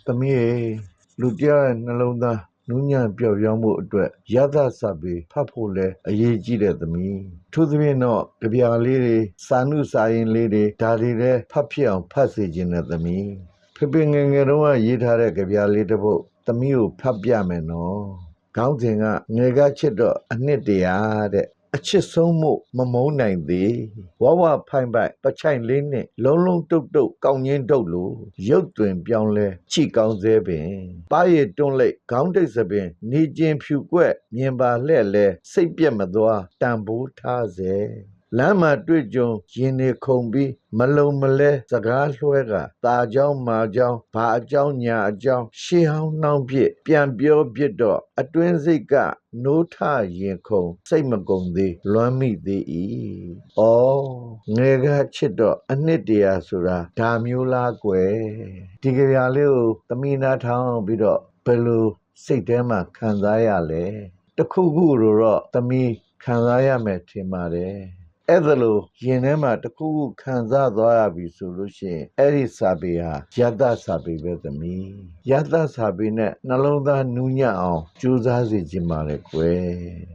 သမီးရေလူတယောက်ရဲ့နှလုံးသားနူးညံ့ပျော့ပြောင်းမှုအတွက်ရသစာပေဖတ်ဖို့လဲအရေးကြီးတဲ့သမီးထို့သဖြင့်တော့ကြပြလေးတွေစာနုစာရင်လေးတွေဒါတွေလည်းဖတ်ဖြစ်အောင်ဖတ်စေခြင်းနဲ့သမီးဖေငယ်ငယ်တုန်းကရေးထားတဲ့ကြပြလေးတစ်ပုဒ်သမီးကိုဖတ်ပြမယ်နော်ခေါင်းစဉ်ကငယ်ကချစ်တော့အနှစ်တရာတဲ့အချစ်ဆုံးမှုမမုန်းနိုင်သေးဝဝဖိုင်ပိုက်ပချိုင်လေးနဲ့လုံးလုံးတုတ်တုတ်ကောင်းချင်းတုတ်လို့ရုပ်တွင်ပြောင်းလဲချိကောင်းသေးပင်ပါရည်တွန်းလိုက်ခေါင်းတိတ်စပင်နေကျင်ဖြူကွက်မြင်ပါလှဲ့လဲစိတ်ပြက်မသွားတန်ဖိုးထားစေလမ်းမှာတွေ့ကြုံရင်နေခုန်ပြီးမလုံမလဲစကားလွှဲကตาเจ้าမာเจ้าဘာအကြောင်းညာအကြောင်းရှေးဟောင်းနှောင်းဖြစ်ပြန်ပြောဖြစ်တော့အတွင်းစိတ်ကနိုးထရင်ခုန်စိတ်မကုန်သေးလွမ်းမိသေး၏ဩငယ်ကချစ်တော့အနှစ်တရာဆိုတာဒါမျိုးလားကွယ်ဒီကြပြလေးကိုသမီးနာထောင်ပြီးတော့ဘယ်လိုစိတ်ထဲမှာခံစားရလဲတခုခုတော့သမီးခံစားရမယ်ထင်ပါတယ်အဲ့ဒါလို့ရင်ထဲမှာတခုခုခံစားသွားရပြီဆိုလို့ရှိရင်အဲ့ဒီစာပေဟာယတ္တစာပေပဲသမီးယတ္တစာပေနဲ့နှလုံးသားနူးညံ့အောင်ကြိုးစားစေခြင်းပါလေကွယ်